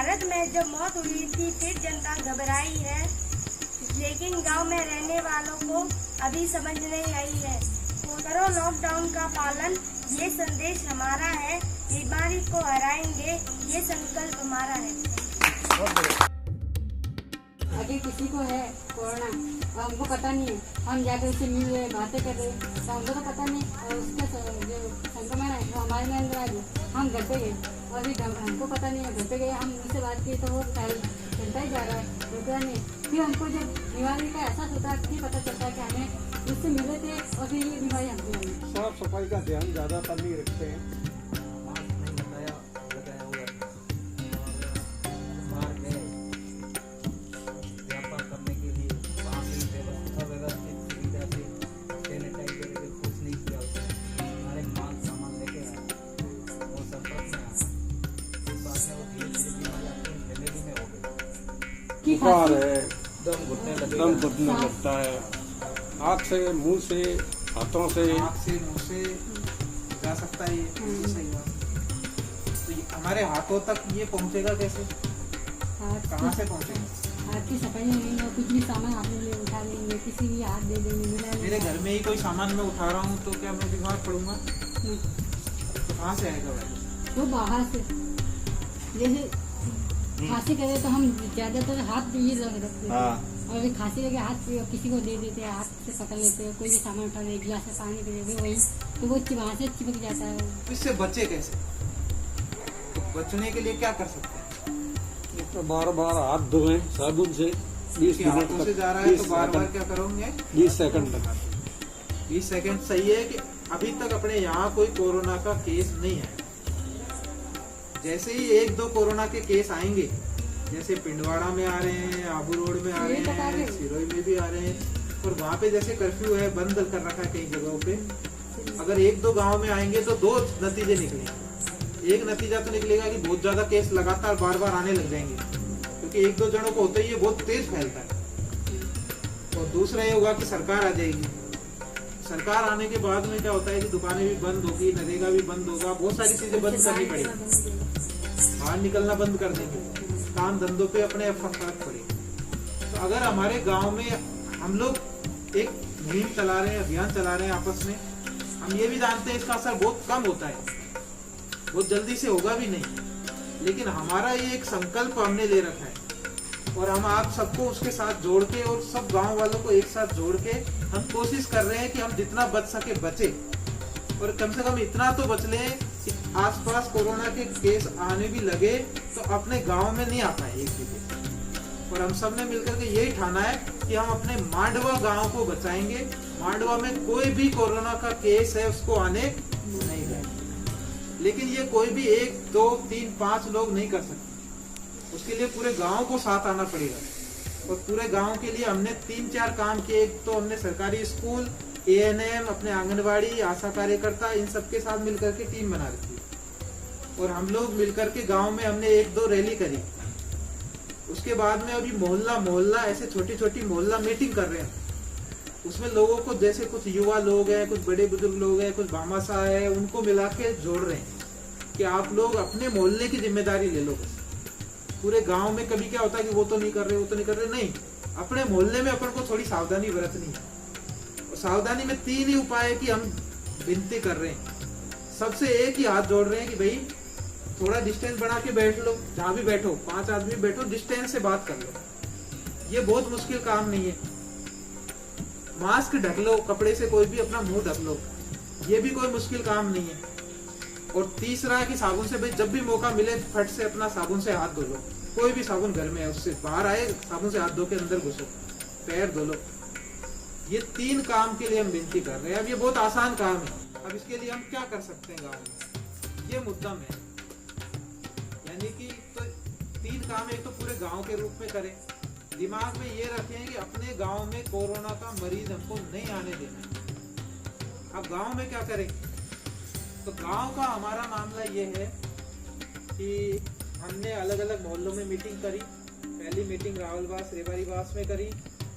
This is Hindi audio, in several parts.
भारत में जब मौत हुई थी फिर जनता घबराई है, लेकिन गांव में रहने वालों को अभी समझ नहीं आई है। करो लॉकडाउन का पालन, ये संदेश हमारा है। बीमारी को हराएंगे, ये संकल्प हमारा है। अगर किसी को है कोरोना और हमको पता नहीं है, हम जाकर उससे मिल रहे बातें कर रहे तो हमको तो पता नहीं, और उसका जो संक्रमण है वो हमारे में अंदर आ गया। हम घर पे गए और अभी हमको पता नहीं है, घर पे गए हम उससे बात की तो वो चलता ही जा रहा है, रुका नहीं। फिर हमको जब बीमारी का एहसास होता है फिर पता चलता है कि हमें उससे मिले थे और फिर ये बीमारी हमको आई। साफ सफाई का ध्यान ज़्यादातर नहीं रखते हैं। बुखार है, दम घुटने लगता है, आँख से, मुंह से, हाथों से, मुंह से जा सकता है। ये सही बात। तो हमारे हाथों तक ये पहुंचेगा कैसे? कहाँ से पहुंचेगा? हाथ की सफाई नहीं है, कुछ भी सामान आपने ले उठा लेंगे, किसी भी हाथ दे देंगे। मेरे घर में ही कोई सामान मैं उठा रहा हूँ तो क्या मैं बीमार पड़ूंगा? तो कहाँ से आएगा भाई? वो बाहर से, जैसे खांसी करे तो हम ज्यादातर हाथ ये रखते हैं, और अभी खांसी लगे हाथ किसी को दे देते हैं, हाथ से पकड़ लेते हैं, कोई भी सामान उठा ले, गिलास से पानी पी लेते वही, तो वो वहाँ से चिपक जाता है। इससे बचे कैसे? तो बचने के लिए क्या कर सकते हैं? तो बार बार हाथ धोएं साबुन से 20 मिनट तक से जा रहा है तो बार बार क्या करोगे? 20 सेकंड तक। 20 सेकंड सही है कि अभी तक अपने यहाँ कोई कोरोना का केस नहीं है। जैसे ही 1-2 कोरोना के केस आएंगे, जैसे पिंडवाड़ा में आ रहे हैं, आबू रोड में आ रहे हैं, सिरोही में भी आ रहे हैं, और वहाँ पे जैसे कर्फ्यू है, बंद कर रखा है कई जगहों पे। अगर 1-2 गांव में आएंगे तो 2 नतीजे निकलेंगे। एक नतीजा तो निकलेगा कि बहुत ज्यादा केस लगातार बार बार आने लग जाएंगे, क्योंकि 1-2 जनों को होता ही ये बहुत तेज फैलता है। और दूसरा ये होगा कि सरकार आ जाएगी। सरकार आने के बाद में क्या होता है कि दुकानें भी बंद होगी, नरेगा भी बंद होगा, बहुत सारी चीजें बंद करनी पड़ेगी, बाहर निकलना बंद कर देंगे, काम धंधों पे अपने फर्क पड़ेगा। तो अगर हमारे गांव में हम लोग एक मुहिम चला रहे हैं, अभियान चला रहे हैं आपस में, हम ये भी जानते हैं इसका असर बहुत कम होता है, बहुत जल्दी से होगा भी नहीं, लेकिन हमारा ये एक संकल्प हमने ले रखा है और हम आप सबको उसके साथ जोड़ के और सब गांव वालों को एक साथ जोड़ के हम कोशिश कर रहे हैं कि हम जितना बच सके बचे, और कम से कम इतना तो बच लें कि आसपास कोरोना के केस आने भी लगे तो अपने गांव में नहीं आ पाए एक भी केस। और हम सब ने मिलकर के यही ठाना है कि हम अपने मांडवा गांव को बचाएंगे। मांडवा में कोई भी कोरोना का केस है उसको आने नहीं देंगे, लेकिन ये कोई भी 1, 2, 3, 5 लोग नहीं कर सकते। उसके लिए पूरे गांव को साथ आना पड़ेगा, और पूरे गांव के लिए हमने 3-4 काम किए। एक तो हमने सरकारी स्कूल, ANM, अपने आंगनबाड़ी, आशा कार्यकर्ता, इन सबके साथ मिलकर के टीम बना रखी, और हम लोग मिलकर के गांव में हमने 1-2 रैली करी। उसके बाद में अभी मोहल्ला ऐसे छोटी छोटी मोहल्ला मीटिंग कर रहे हैं। उसमें लोगों को, जैसे कुछ युवा लोग हैं, कुछ बड़े बुजुर्ग लोग हैं, कुछ भामाशाह है, उनको मिला के जोड़ रहे हैं कि आप लोग अपने मोहल्ले की जिम्मेदारी ले लो। पूरे गांव में कभी क्या होता है कि वो तो नहीं कर रहे, नहीं, अपने मोहल्ले में अपन को थोड़ी सावधानी बरतनी है। सावधानी में 3 ही उपाय है कि हम विनती कर रहे हैं, सबसे एक ही हाथ जोड़ रहे हैं कि भाई थोड़ा डिस्टेंस बना के बैठ लो, जहां भी बैठो, 5 आदमी बैठो, डिस्टेंस से बात कर लो। ये बहुत मुश्किल काम नहीं है। मास्क ढक लो, कपड़े से कोई भी अपना मुंह ढक लो, ये भी कोई मुश्किल काम नहीं है। और तीसरा है कि साबुन से, भाई जब भी मौका मिले फट से अपना साबुन से हाथ धो लो, कोई भी साबुन घर में है उससे बाहर आए, साबुन से हाथ धो के अंदर घुसो, पैर धो लो। ये 3 काम के लिए हम विनती कर रहे हैं। अब ये बहुत आसान काम है, अब इसके लिए हम क्या कर सकते हैं गाँव में, ये मुद्दा है। यानी कि तो 3 काम एक तो पूरे गांव के रूप में करें, दिमाग में ये रखें कि अपने गांव में कोरोना का मरीज हमको नहीं आने देना। अब गांव में क्या करें, तो गांव का हमारा मामला ये है कि हमने अलग अलग मोहल्लों में मीटिंग करी। पहली मीटिंग रावलवास रेवारीवास में करी,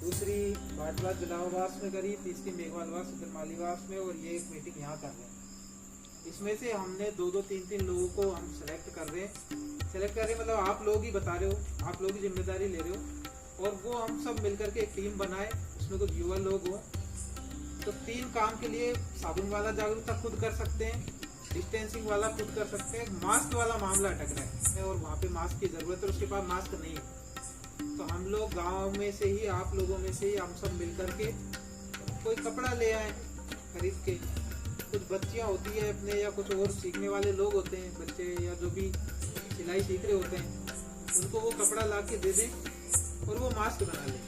दूसरी भाटवास जलावास में करी, तीसरी मेघवालवास सुधरमालीवास में, और ये एक मीटिंग यहाँ कर रहे हैं। इसमें से हमने 2-3 लोगों को हम सेलेक्ट कर रहे हैं मतलब आप लोग ही बता रहे हो, आप लोग ही जिम्मेदारी ले रहे हो, और वो हम सब मिलकर के एक टीम बनाए, उसमें कुछ युवा लोग हो। तो 3 काम के लिए साबुन वाला जागरूकता खुद कर सकते हैं, डिस्टेंसिंग वाला खुद कर सकते हैं, मास्क वाला मामला अटक रहा है और वहाँ पे मास्क की जरूरत है, उसके पास मास्क नहीं है। तो हम लोग गांव में से ही, आप लोगों में से ही हम सब मिल करके कोई कपड़ा ले आए खरीद के। कुछ बच्चियां होती है अपने, या कुछ और सीखने वाले लोग होते हैं बच्चे, या जो भी सिलाई सीख रहे होते हैं, उनको वो कपड़ा ला के दे दें और वो मास्क बना लें,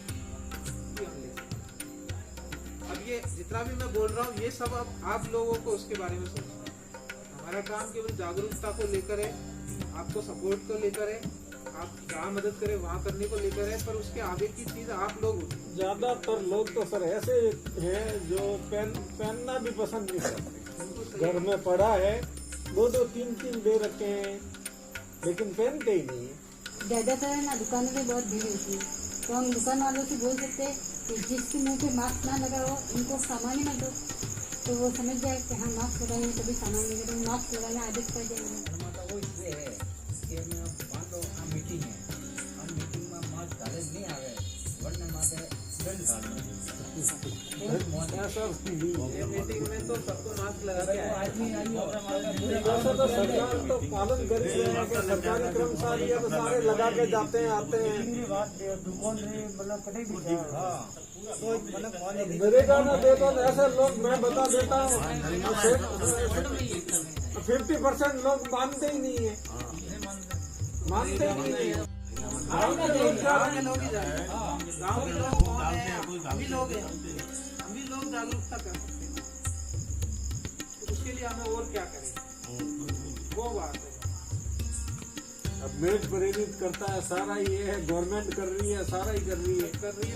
ये हम ले सकते। अब ये जितना भी मैं बोल रहा हूँ ये सब अब आप लोगों को उसके बारे में सोचना है। हमारा काम केवल जागरूकता को लेकर है, आपको सपोर्ट को लेकर है, आप जहाँ मदद करें वहाँ करने को लेकर है, पर उसके आगे की चीज आप लोग होती है। ज्यादातर लोग तो सर ऐसे हैं जो पहनना भी पसंद नहीं करते। घर में पड़ा है 2-3 दे रखे हैं, लेकिन पहनते ही नहीं है। ज्यादातर है ना दुकानों में बहुत भीड़ होती है, तो हम दुकान वालों से बोल सकते हैं कि जिसके मुंह पे मास्क ना लगा हो उनको सामान ही मत दो, तो वो समझ जाए कि हाँ मास्क लगाएंगे तभी सामान मिलेगा, तो मास्क लगाना आदत पड़ जाएगी। वो इसलिए है कि मान लो आ मीटिंग है, हम मीटिंग में मास्क डाले नहीं आवे वरना माथे दंड डालना ये मीटिंग में तो सबको मास्क लगा के आए। आदमी वैसे तो सरकार तो पालन कर ही रहे हैं कि सरकारी कर्मचारी है तो सारे लगा के जाते हैं आते हैं। मेरे गाना देता तो ऐसे लोग, मैं बता देता हूँ 50% लोग मानते ही नहीं है, मानते ही नहीं है। गाँव के लोग ही जाए, गाँव के लोग कौन है? हम ही लोग हैं, हम ही लोग जागरूकता कर सकते हैं। तो उसके लिए हमें और क्या करें, वो बात है। अब मेज प्रेरित करता है सारा, ये है गवर्नमेंट कर रही है, सारा ही कर रही है,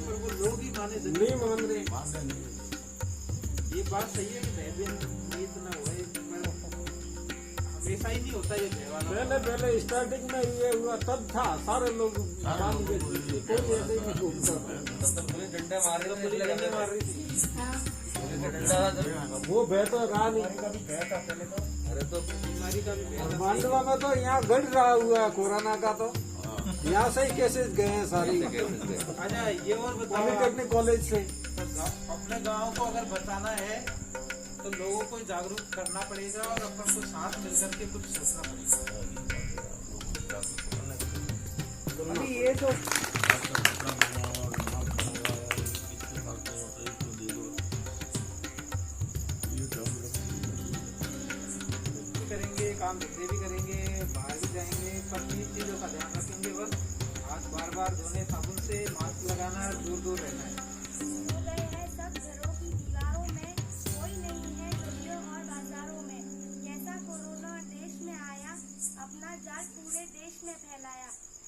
पर वो लोग ही माने नहीं मान रहे। ये बात सही है कि भयभीन इतना हुआ है, पर हमेशा ही नहीं होता ये भय पहले स्टार्टिंग में ये हुआ तब था, सारे लोग मान गए, कोई ऐसे ही नहीं घूमता डंडा मार रही थी। वो बेहतर रहा नहीं। अरे तो बीमारी का भी भय था। मांडवा में तो यहाँ घट रहा हुआ है कोरोना का, तो यहाँ से ही केसेस गए हैं सारी अच्छा ये और बताओ, पॉलिटेक्निक कॉलेज से। अपने गांव को अगर बचाना है तो लोगों को जागरूक करना पड़ेगा और अपन को साथ मिलकर के कुछ सोचना पड़ेगा। अभी ये जो करेंगे, काम धंधे भी करेंगे, बाहर भी जाएंगे, पर इन चीजों का ध्यान रखेंगे। बस हाथ बार धोने साबुन से, मास्क लगाना, दूर रहना है। हो गए हैं सब घरों की दीवारों में, कोई नहीं है गलियों और बाजारों में। जैसा कोरोना देश में आया, अपना जाल पूरे देश में फैलाया।